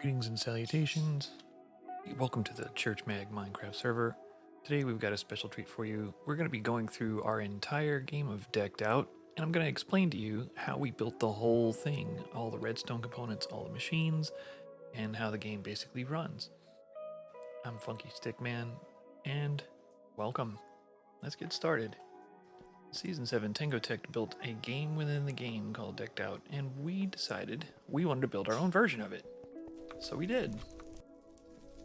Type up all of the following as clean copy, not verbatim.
Greetings and salutations. Welcome to the ChurchMag Minecraft server. Today we've got a special treat for you. We're going to be going through our entire game of Decked Out, and I'm going to explain to you how we built the whole thing, all the redstone components, all the machines, and how the game basically runs. I'm Funky Stickman, and welcome. Let's get started. Season 7, TangoTek built a game within the game called Decked Out, and we decided we wanted to build our own version of it. So we did.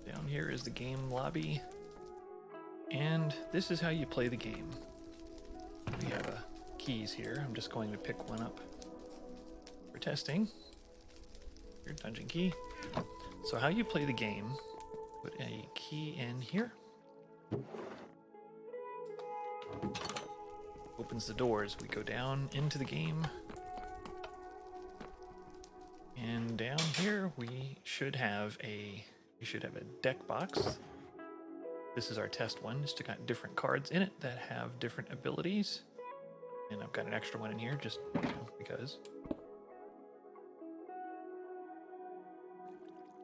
Down here is the game lobby, and this is how you play the game. We have keys here. I'm just going to pick one up for testing. Your dungeon key. So how you play the game, put a key in here. Opens the doors. We go down into the game. And down here we should have a deck box. This is our test one. It's got different cards in it that have different abilities. And I've got an extra one in here just because.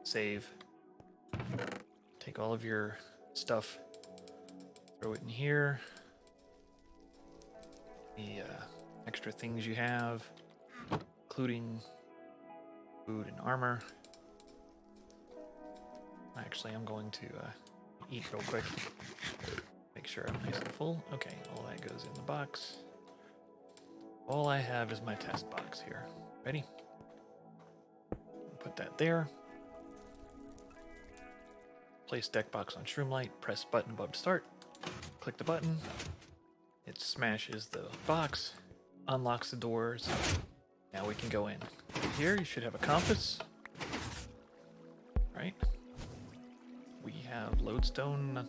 Save. Take all of your stuff, throw it in here. The extra things you have, including food and armor. Actually, I'm going to eat real quick. Make sure I'm nice and full. Okay, all that goes in the box. All I have is my test box here. Ready? Put that there. Place deck box on Shroomlight. Press button above to start. Click the button. It smashes the box. Unlocks the doors. Now we can go in. Here you should have a compass. Right? We have lodestone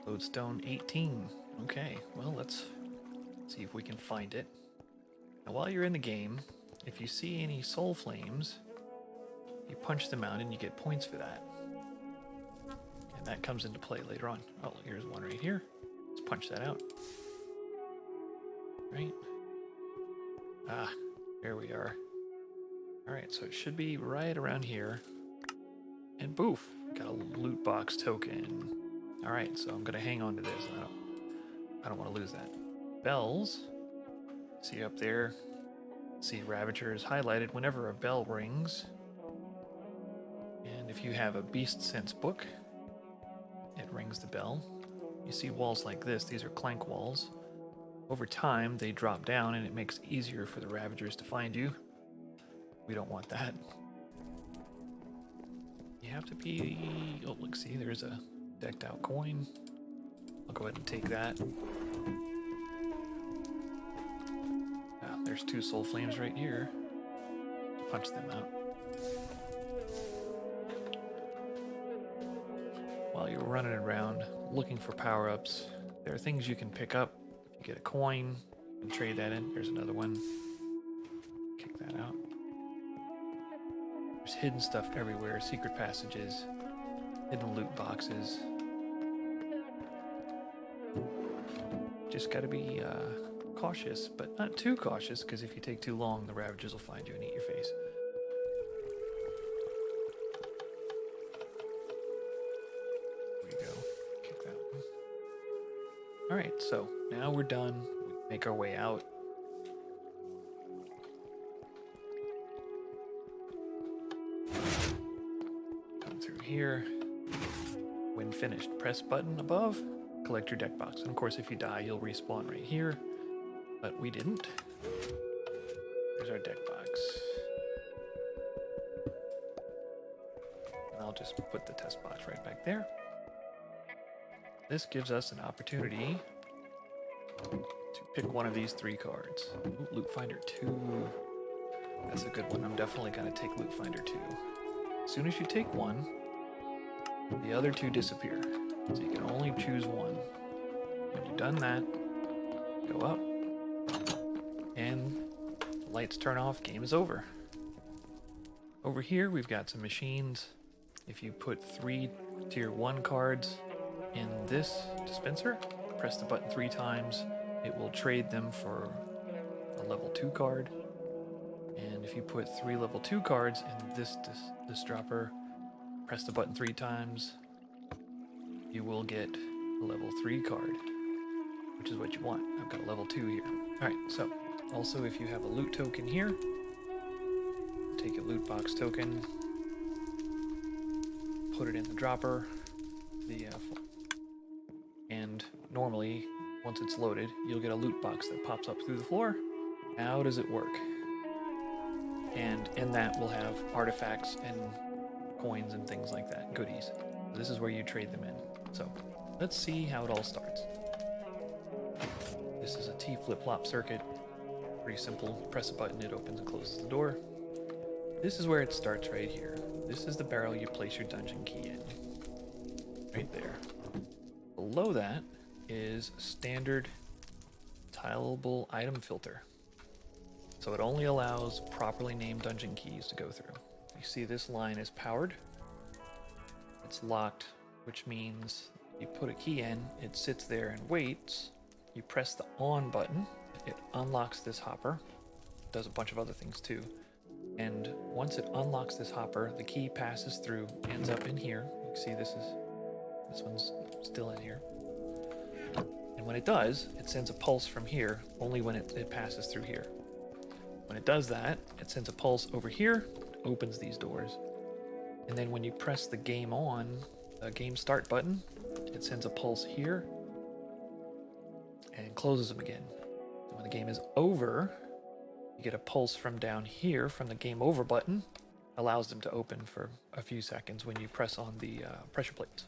18. Okay, well let's see if we can find it. Now while you're in the game, if you see any soul flames, you punch them out and you get points for that. And that comes into play later on. Oh, here's one right here. Let's punch that out. Right? Ah, there we are. Alright, so it should be right around here. And boof, got a loot box token. Alright, so I'm gonna hang on to this. I don't want to lose that. Bells. See up there. See Ravagers highlighted whenever a bell rings. And if you have a Beast Sense book, it rings the bell. You see walls like this, these are clank walls. Over time, they drop down and it makes it easier for the Ravagers to find you. We don't want that. You have to be... Oh, look, see, there's a decked out coin. I'll go ahead and take that. Ah, there's two soul flames right here. Punch them out. While you're running around looking for power-ups, there are things you can pick up. You get a coin and trade that in. There's another one. Kick that out. There's hidden stuff everywhere. Secret passages. Hidden loot boxes. Just gotta be cautious, but not too cautious, because if you take too long, the Ravagers will find you and eat your face. There we go. Kick that one. Alright, so now we're done. We make our way out. Come through here. When finished, press button above, collect your deck box. And of course, if you die, you'll respawn right here. But we didn't. There's our deck box. And I'll just put the test box right back there. This gives us an opportunity to pick one of these three cards. Ooh, Loot Finder 2. That's a good one. I'm definitely going to take Loot Finder 2. As soon as you take one, the other two disappear. So you can only choose one. When you've done that, go up, and the lights turn off, game is over. Over here, we've got some machines. If you put 3 tier 1 cards in this dispenser, press the button 3 times, it will trade them for a level 2 card. And if you put 3 level 2 cards in this dropper, press the button 3 times, you will get a level 3 card, which is what you want. I've got a level 2 here. Alright, so also if you have a loot token here, take a loot box token, put it in the dropper, and normally once it's loaded, you'll get a loot box that pops up through the floor. How does it work? And in that we'll have artifacts and coins and things like that, goodies. This is where you trade them in. So let's see how it all starts. This is a T flip-flop circuit. Pretty simple. Press a button, it opens and closes the door. This is where it starts right here. This is the barrel you place your dungeon key in. Right there. Below that is standard tileable item filter. So it only allows properly named dungeon keys to go through. You see this line is powered. It's locked, which means you put a key in, it sits there and waits. You press the on button, it unlocks this hopper. It does a bunch of other things too. And once it unlocks this hopper, the key passes through, ends up in here. You can see this one's still in here. And when it does, it sends a pulse from here, only when it passes through here. When it does that, it sends a pulse over here, opens these doors. And then when you press the game start button, it sends a pulse here and closes them again. And when the game is over, you get a pulse from down here from the game over button, allows them to open for a few seconds when you press on the pressure plates.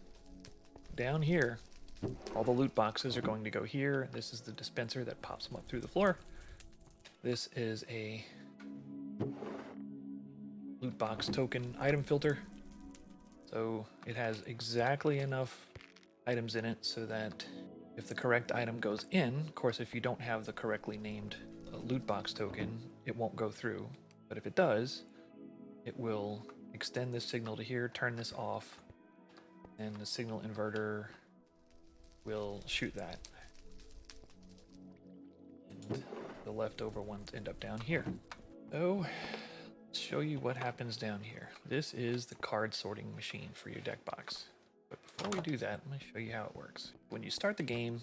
Down here, all the loot boxes are going to go here. This is the dispenser that pops them up through the floor. This is a loot box token item filter. So it has exactly enough items in it so that if the correct item goes in, of course if you don't have the correctly named loot box token, it won't go through. But if it does, it will extend this signal to here, turn this off, and the signal inverter will shoot that. And the leftover ones end up down here. So let's show you what happens down here. This is the card sorting machine for your deck box. But before we do that, let me show you how it works. When you start the game,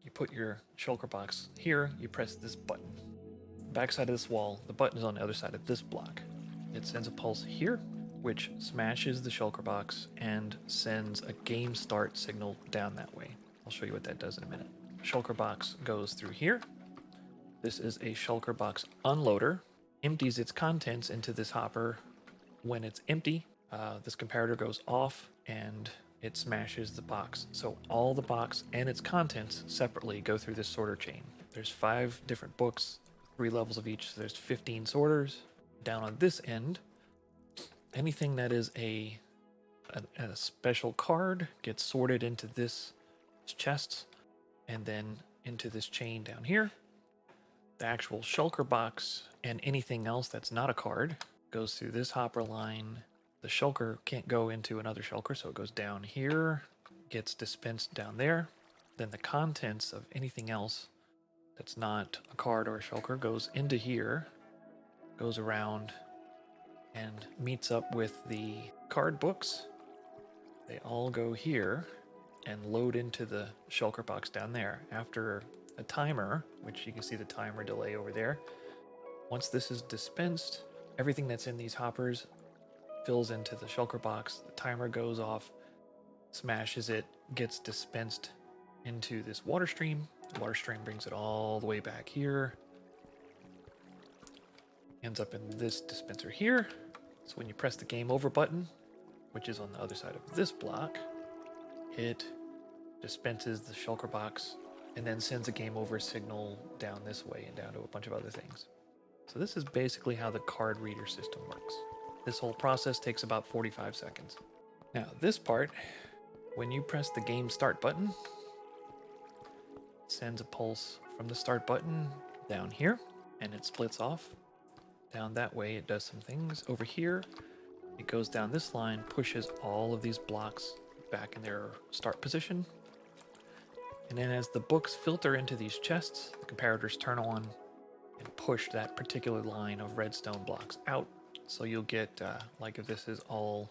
you put your shulker box here, you press this button. Backside of this wall, the button is on the other side of this block. It sends a pulse here, which smashes the shulker box and sends a game start signal down that way. I'll show you what that does in a minute. Shulker box goes through here. This is a shulker box unloader. Empties its contents into this hopper. When it's empty, this comparator goes off and it smashes the box. So all the box and its contents separately go through this sorter chain. There's 5 different books, 3 levels of each. So there's 15 sorters. Down on this end, anything that is a special card gets sorted into this chest and then into this chain down here. The actual shulker box and anything else that's not a card goes through this hopper line. The shulker can't go into another shulker, so it goes down here, gets dispensed down there. Then the contents of anything else that's not a card or a shulker goes into here, goes around and meets up with the card books. They all go here and load into the shulker box down there. After a timer, which you can see the timer delay over there, once this is dispensed, everything that's in these hoppers fills into the shulker box. The timer goes off, smashes it, gets dispensed into this water stream. The water stream brings it all the way back here. Ends up in this dispenser here. So when you press the game over button, which is on the other side of this block, it dispenses the shulker box and then sends a game over signal down this way and down to a bunch of other things. So this is basically how the card reader system works. This whole process takes about 45 seconds. Now this part, when you press the game start button, it sends a pulse from the start button down here and it splits off. Down that way it does some things. Over here, it goes down this line, pushes all of these blocks back in their start position. And then as the books filter into these chests, the comparators turn on and push that particular line of redstone blocks out. So you'll get, like if this is all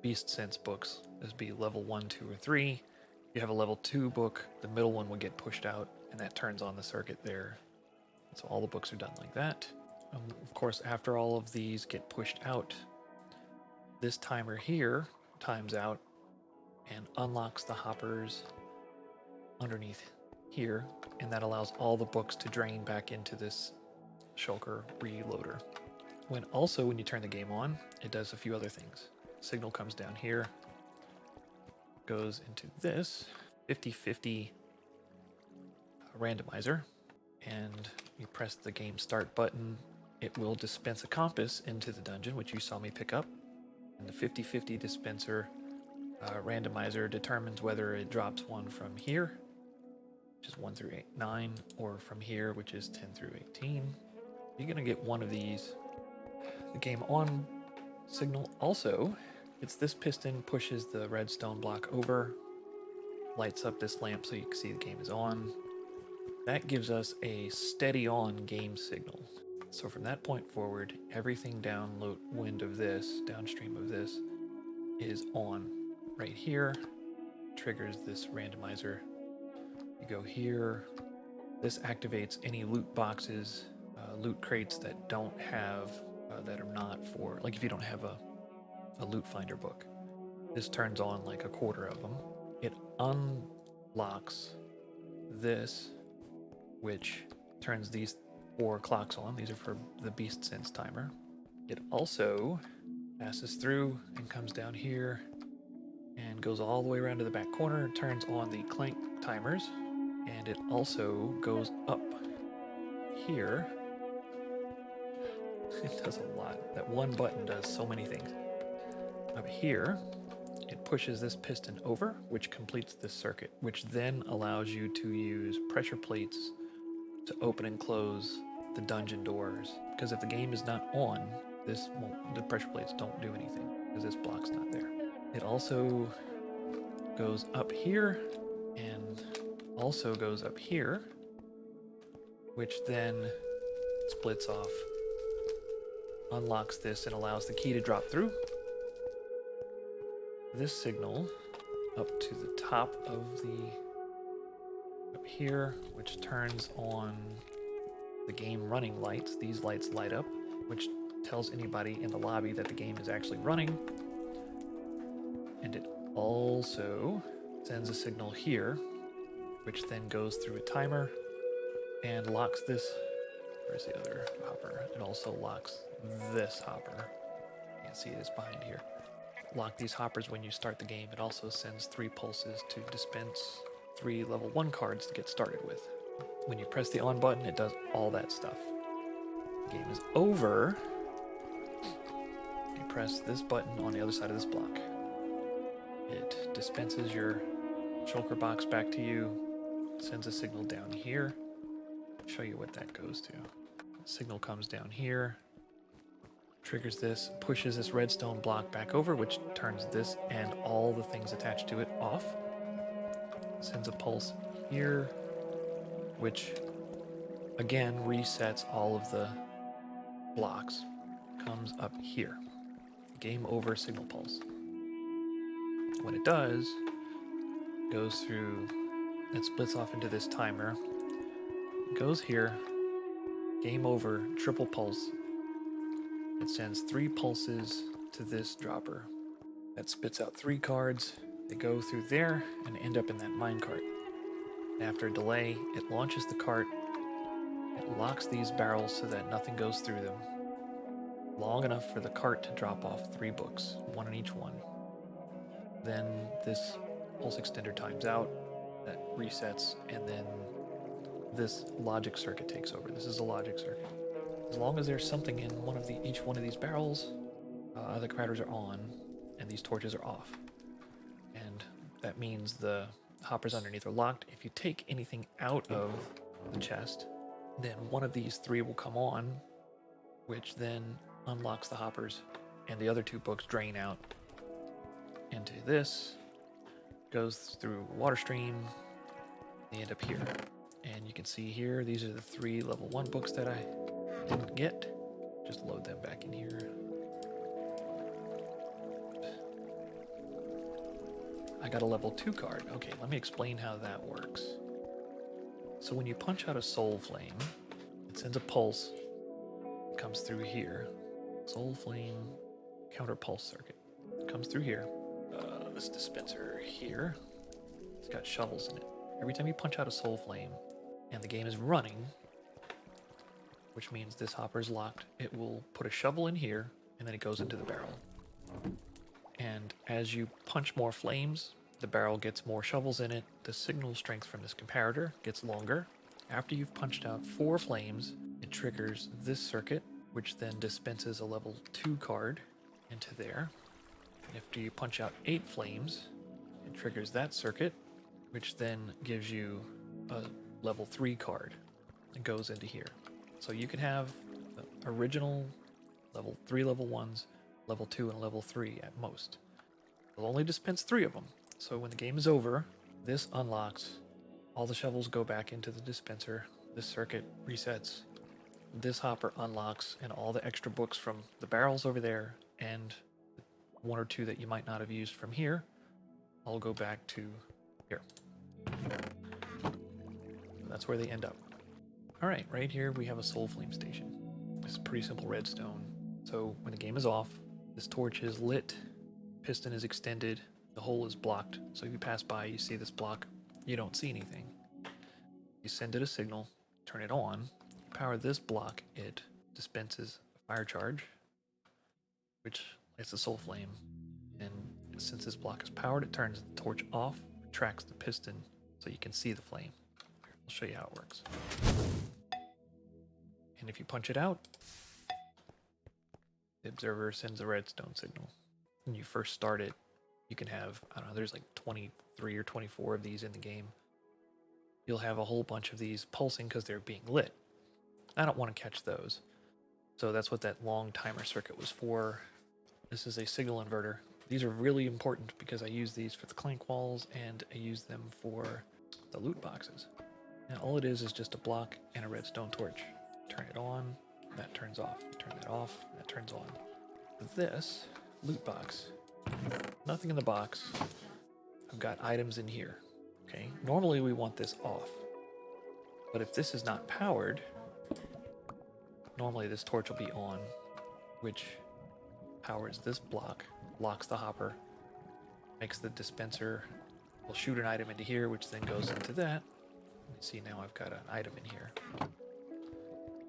beast sense books. This would be level 1, 2, or 3. If you have a level 2 book, the middle one would get pushed out, and that turns on the circuit there. So all the books are done like that. Of course, after all of these get pushed out, this timer here times out and unlocks the hoppers underneath here, and that allows all the books to drain back into this shulker reloader. When you turn the game on, it does a few other things. Signal comes down here, goes into this 50/50 randomizer, and you press the game start button. It will dispense a compass into the dungeon, which you saw me pick up. And the 50/50 dispenser randomizer determines whether it drops one from here, which is 1 through 9, or from here, which is 10 through 18. You're going to get one of these. The game on signal also, it's this piston pushes the redstone block over, lights up this lamp so you can see the game is on. That gives us a steady on game signal. So from that point forward, everything downwind of this, downstream of this, is on. Right here, triggers this randomizer. You go here, this activates any loot boxes, loot crates that don't have, that are not for, like if you don't have a loot finder book. This turns on like a quarter of them. It unlocks this, which turns these 4 clocks on. These are for the beast sense timer. It also passes through and comes down here and goes all the way around to the back corner, turns on the clank timers, and it also goes up here. It does a lot. That one button does so many things. Up here, it pushes this piston over, which completes this circuit, which then allows you to use pressure plates to open and close the dungeon doors. Because if the game is not on, the pressure plates don't do anything, because this block's not there. It also goes up here and also goes up here, which then splits off, unlocks this, and allows the key to drop through. This signal up to the top of up here, which turns on the game running lights. These lights light up, which tells anybody in the lobby that the game is actually running. And it also sends a signal here, which then goes through a timer and locks this. Where's the other hopper? It also locks this hopper. You can't see it, it's behind here. Lock these hoppers when you start the game. It also sends 3 pulses to dispense 3 level 1 cards to get started with. When you press the on button, it does all that stuff. The game is over. You press this button on the other side of this block. It dispenses your shulker box back to you, sends a signal down here. I'll show you what that goes to. The signal comes down here, triggers this, pushes this redstone block back over, which turns this and all the things attached to it off. Sends a pulse here, which again resets all of the blocks. Comes up here. Game over signal pulse. When it does, goes through, it splits off into this timer, goes here, game over, triple pulse. It sends 3 pulses to this dropper. That spits out 3 cards. They go through there and end up in that minecart. After a delay, it launches the cart. It locks these barrels so that nothing goes through them. Long enough for the cart to drop off 3 books, 1 in each one. Then this pulse extender times out, that resets, and then this logic circuit takes over. This is a logic circuit. As long as there's something in each one of these barrels, the critters are on, and these torches are off. And that means the hoppers underneath are locked. If you take anything out of the chest, then one of these 3 will come on, which then unlocks the hoppers, and the other 2 books drain out into this, goes through water stream, they end up here. And you can see here, these are the 3 level 1 books that I didn't get. Just load them back in here. I got a level 2 card. Okay, let me explain how that works. So when you punch out a soul flame, it sends a pulse. It comes through here. Soul flame counter pulse circuit. It comes through here. This dispenser here, it's got shovels in it. Every time you punch out a soul flame and the game is running, which means this hopper is locked, it will put a shovel in here and then it goes into the barrel. And as you punch more flames, the barrel gets more shovels in it. The signal strength from this comparator gets longer. After you've punched out 4 flames, it triggers this circuit, which then dispenses a level 2 card into there. And after you punch out 8 flames, it triggers that circuit, which then gives you a level 3 card that goes into here. So you can have the original level 3 level 1s, level 2, and level 3 at most. It'll only dispense 3 of them. So when the game is over, this unlocks, all the shovels go back into the dispenser, this circuit resets, this hopper unlocks, and all the extra books from the barrels over there and 1 or 2 that you might not have used from here all go back to here. That's where they end up. Alright, right here we have a soul flame station. It's a pretty simple redstone. So when the game is off, this torch is lit, piston is extended, the hole is blocked. So if you pass by, you see this block, you don't see anything. You send it a signal, turn it on, power this block, it dispenses a fire charge, which lights the soul flame. And since this block is powered, it turns the torch off, retracts the piston so you can see the flame. I'll show you how it works. And if you punch it out, the observer sends a redstone signal. When you first start it, you can have, I don't know, there's like 23 or 24 of these in the game. You'll have a whole bunch of these pulsing because they're being lit. I don't want to catch those. So that's what that long timer circuit was for. This is a signal inverter. These are really important because I use these for the clank walls and I use them for the loot boxes. And all it is just a block and a redstone torch. Turn it on, that turns off. Turn that off, that turns on. This loot box, nothing in the box. I've got items in here. Okay, normally we want this off, but if this is not powered, normally this torch will be on, which powers this block, locks the hopper, makes the dispenser, will shoot an item into here, which then goes into that. You see now I've got an item in here.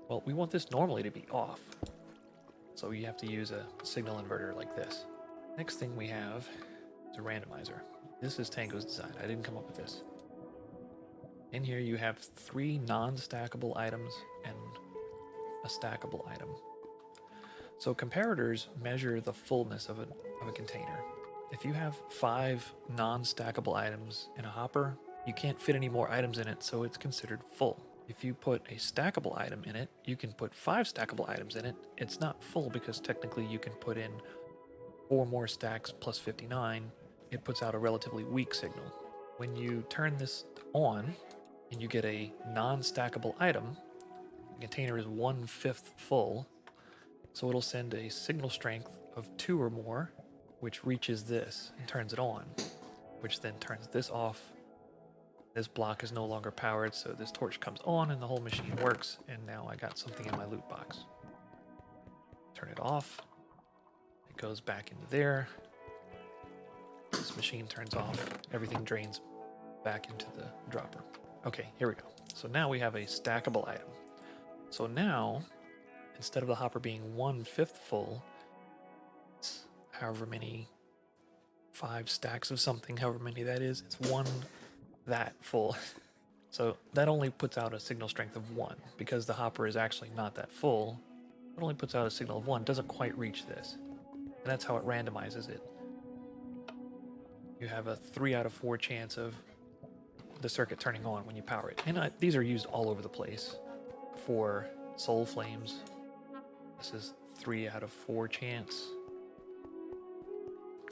Well, we want this normally to be off, so you have to use a signal inverter like this. Next thing we have is a randomizer. This is Tango's design. I didn't come up with this. In here you have 3 non-stackable items and a stackable item. So comparators measure the fullness of a container. If you have 5 non-stackable items in a hopper, you can't fit any more items in it, so it's considered full. If you put a stackable item in it, you can put 5 stackable items in it. It's not full because technically you can put in 4 more stacks plus 59. It puts out a relatively weak signal. When you turn this on and you get a non-stackable item, the container is 1/5 full, so it'll send a signal strength of 2 or more, which reaches this and turns it on, which then turns this off. This block is no longer powered, so this torch comes on and the whole machine works, and now I got something in my loot box. Turn it off, it goes back into there. This machine turns off, everything drains back into the dropper. Okay, here we go. So now we have a stackable item. So now, instead of the hopper being 1/5 full, it's however many 5 stacks of something, however many that is, it's 1 that full. So that only puts out a signal strength of 1 because the hopper is actually not that full. It only puts out a signal of 1, doesn't quite reach this. And that's how it randomizes it. You have a 3 out of 4 chance of the circuit turning on when you power it. And these are used all over the place. For soul flames, this is 3 out of 4 chance.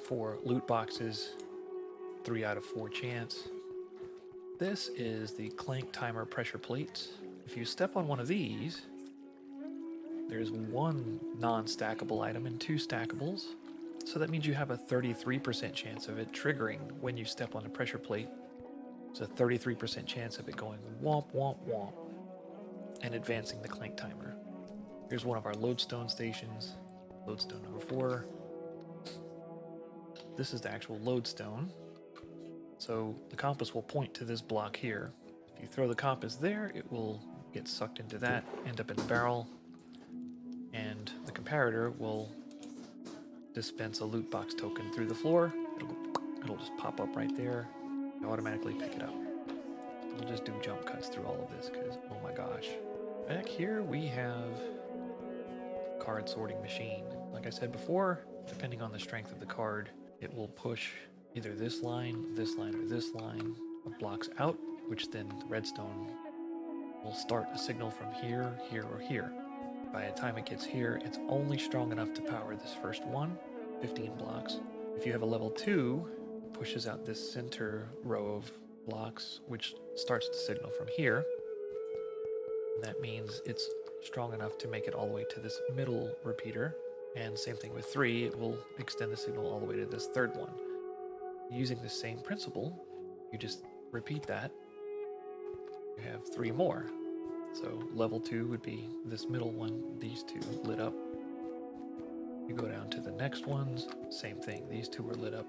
For loot boxes, 3 out of 4 chance. This is the clank timer pressure plates. If you step on one of these, there's 1 non-stackable item and 2 stackables. So that means you have a 33% chance of it triggering when you step on the pressure plate. It's a 33% chance of it going womp womp womp and advancing the clank timer. Here's one of our lodestone stations. Lodestone number 4. This is the actual lodestone. So the compass will point to this block here. If you throw the compass there, it will get sucked into that, end up in the barrel, and the comparator will dispense a loot box token through the floor. It'll just pop up right there and automatically pick it up. We'll just do jump cuts through all of this because, oh my gosh. Back here we have card sorting machine. Like I said before, depending on the strength of the card, it will push either this line, or this line of blocks out, which then the redstone will start a signal from here, here, or here. By the time it gets here, it's only strong enough to power this first one, 15 blocks. If you have a level 2, it pushes out this center row of blocks, which starts the signal from here. And that means it's strong enough to make it all the way to this middle repeater. And same thing with 3, it will extend the signal all the way to this third one. Using the same principle, you just repeat that. You have 3 more. So level 2 would be this middle one, these 2 lit up. You go down to the next ones, same thing, these 2 were lit up.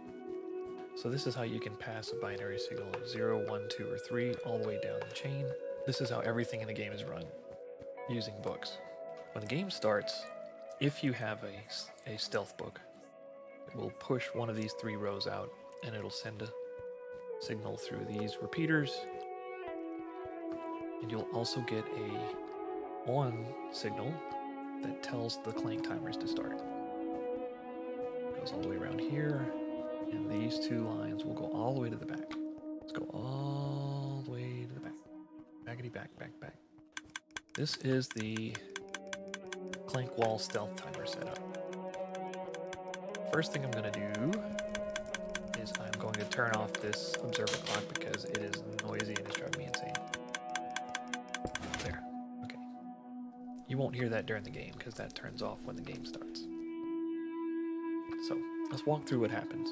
So this is how you can pass a binary signal of 0, 1, 2, or 3 all the way down the chain. This is how everything in the game is run, using books. When the game starts, if you have a stealth book, it will push one of these 3 rows out, and it'll send a signal through these repeaters. And you'll also get a on signal that tells the clank timers to start. It goes all the way around here, and these 2 lines will go all the way to the back. Let's go all the way to the back. Backity back, back, back. This is the clank wall stealth timer setup. First thing I'm going to do is I'm going to turn off this observer clock because it is noisy and it's driving me insane. There. Okay. You won't hear that during the game because that turns off when the game starts. So let's walk through what happens.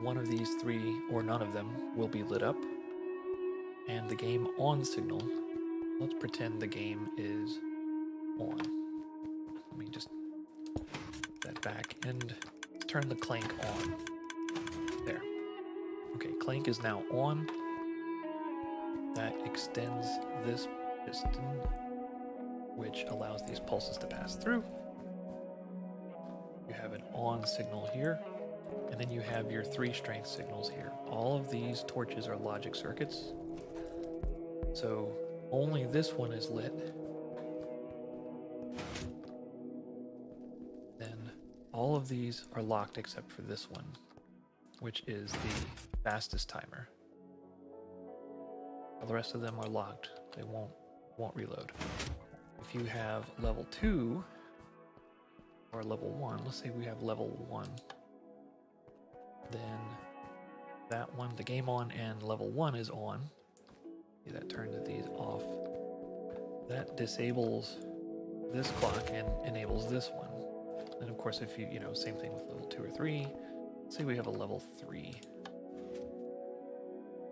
One of these 3 or none of them will be lit up, and the game on signal, let's pretend the game is on. Let me just put that back and turn the clank on. There. Okay, clank is now on. That extends this piston, which allows these pulses to pass through. You have an on signal here, and then you have your 3 strength signals here. All of these torches are logic circuits, so only this one is lit. Then all of these are locked except for this one, which is the fastest timer. All the rest of them are locked. They won't reload. If you have level 2 or level 1, let's say we have level 1, then that one, the game on and level 1 is on. See, that turns these off. That disables this clock and enables this one. And of course, if you same thing with level 2 or 3. Let's say we have a level 3.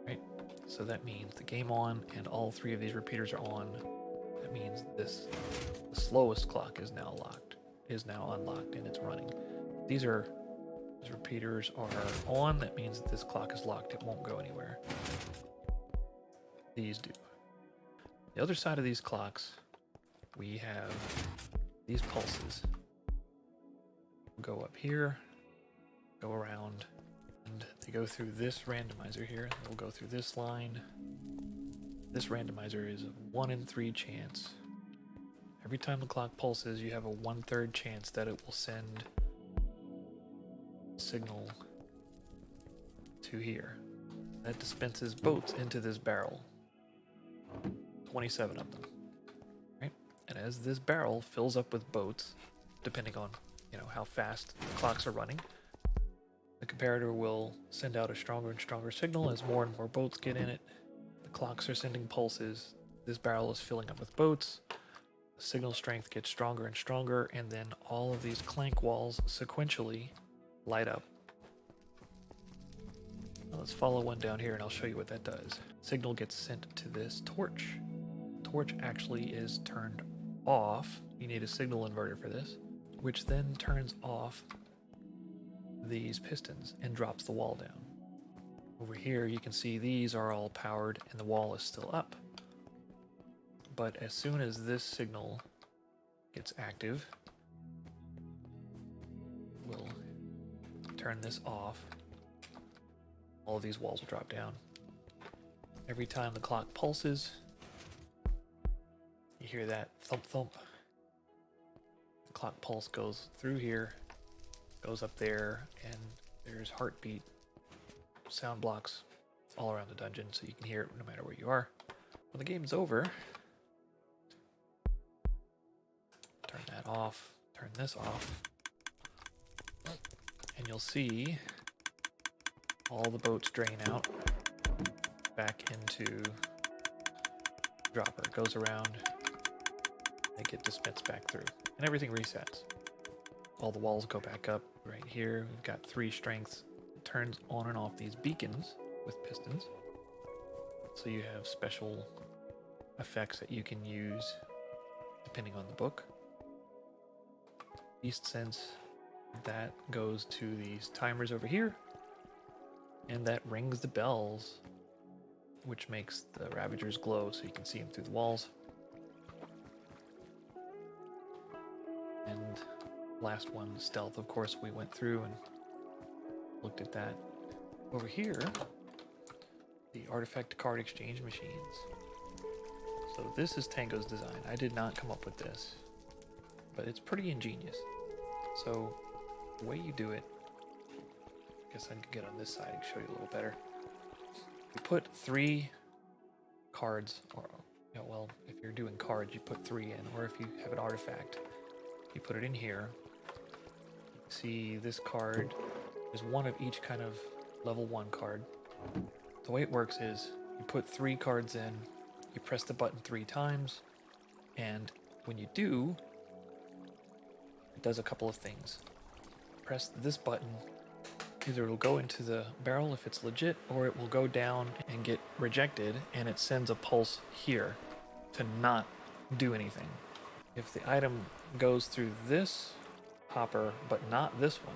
Right? So that means the game on and all 3 of these repeaters are on. That means the slowest clock is now unlocked and it's running. These repeaters are on. That means that this clock is locked. It won't go anywhere. These do. The other side of these clocks, we have these pulses. Go up here, go around, and they go through this randomizer here. They'll go through this line. This randomizer is a 1 in 3 chance. Every time the clock pulses, you have a 1/3 chance that it will send a signal to here. That dispenses boats into this barrel. 27 of them. Right? And as this barrel fills up with boats, depending on how fast the clocks are running, the comparator will send out a stronger and stronger signal as more and more boats get in it. The clocks are sending pulses. This barrel is filling up with boats. The signal strength gets stronger and stronger, and then all of these clank walls sequentially light up. Now let's follow one down here and I'll show you what that does. Signal gets sent to this torch. Torch actually is turned off. You need a signal inverter for this, which then turns off these pistons and drops the wall down. Over here you can see these are all powered and the wall is still up. But as soon as this signal gets active, we'll turn this off. All of these walls will drop down. Every time the clock pulses, you hear that thump thump. The clock pulse goes through here, goes up there, and there's heartbeat sound blocks all around the dungeon so you can hear it no matter where you are. When the game's over, turn that off, turn this off, and you'll see all the boats drain out back into the dropper. It goes around, they get dispensed back through, and everything resets. All the walls go back up. Right here, we've got 3 strengths. It turns on and off these beacons with pistons. So you have special effects that you can use depending on the book. Beast Sense, that goes to these timers over here, and that rings the bells, which makes the Ravagers glow so you can see them through the walls. And last one, Stealth, of course, we went through and looked at that. Over here, the artifact card exchange machines. So this is Tango's design. I did not come up with this, but it's pretty ingenious. So the way you do it, I guess I can get on this side and show you a little better. You put 3 cards, or well, if you're doing cards, you put 3 in, or if you have an artifact, you put it in here. See, this card is one of each kind of level 1 card. The way it works is you put 3 cards in, you press the button 3 times, and when you do, it does a couple of things. Press this button, either it'll go into the barrel if it's legit, or it will go down and get rejected, and it sends a pulse here to not do anything. If the item goes through this hopper, but not this one,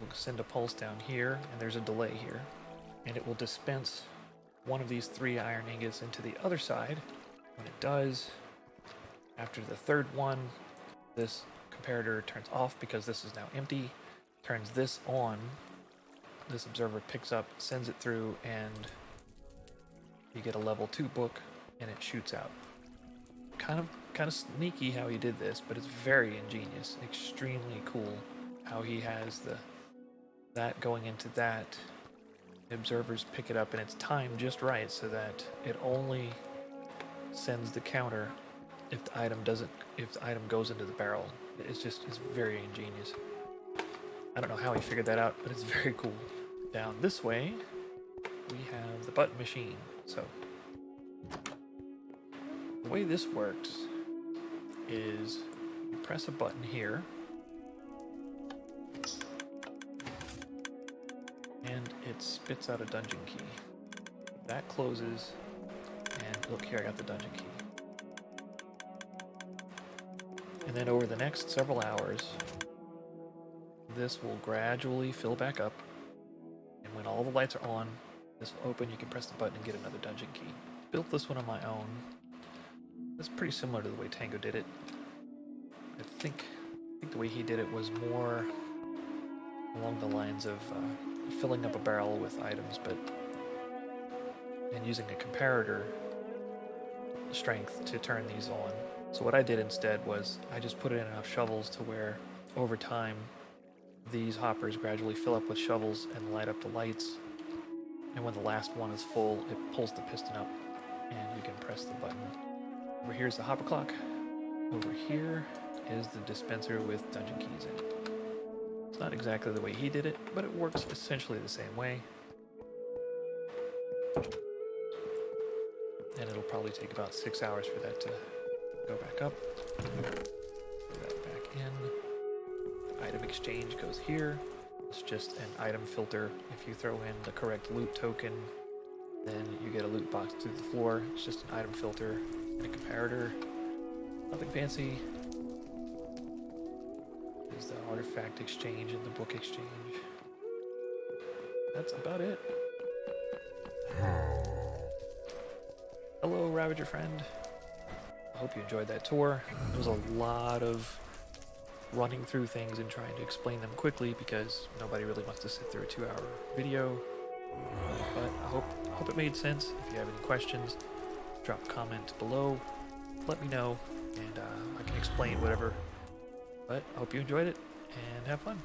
we'll send a pulse down here, and there's a delay here, and it will dispense one of these 3 iron ingots into the other side. When it does, after the 3rd one, this comparator turns off because this is now empty, turns this on, this observer picks up, sends it through, and you get a level 2 book, and it shoots out. Kind of sneaky how he did this, but it's very ingenious, extremely cool how he has that going into that. The observers pick it up and it's timed just right so that it only sends the counter if the item goes into the barrel. It's very ingenious. I don't know how he figured that out, but it's very cool. Down this way, we have the button machine. So the way this works is you press a button here, and it spits out a dungeon key. That closes, and look here, I got the dungeon key. And then over the next several hours, this will gradually fill back up, and when all the lights are on, this will open, you can press the button and get another dungeon key. Built this one on my own. It's pretty similar to the way Tango did it. I think the way he did it was more along the lines of filling up a barrel with items, and using a comparator strength to turn these on. So what I did instead was I just put in enough shovels to where over time these hoppers gradually fill up with shovels and light up the lights, and when the last one is full, it pulls the piston up and you can press the button. Over here is the hopper clock. Over here is the dispenser with dungeon keys in it. It's not exactly the way he did it, but it works essentially the same way. And it'll probably take about 6 hours for that to go back up. Put that back in. Item exchange goes here. It's just an item filter. If you throw in the correct loot token, then you get a loot box through the floor. It's just an item filter and a comparator. Nothing fancy. There's the artifact exchange and the book exchange. That's about it. Hello, Ravager friend. I hope you enjoyed that tour. There was a lot of running through things and trying to explain them quickly because nobody really wants to sit through a 2-hour video. But I hope it made sense. If you have any questions, drop a comment below. Let me know, and I can explain whatever. But I hope you enjoyed it, and have fun.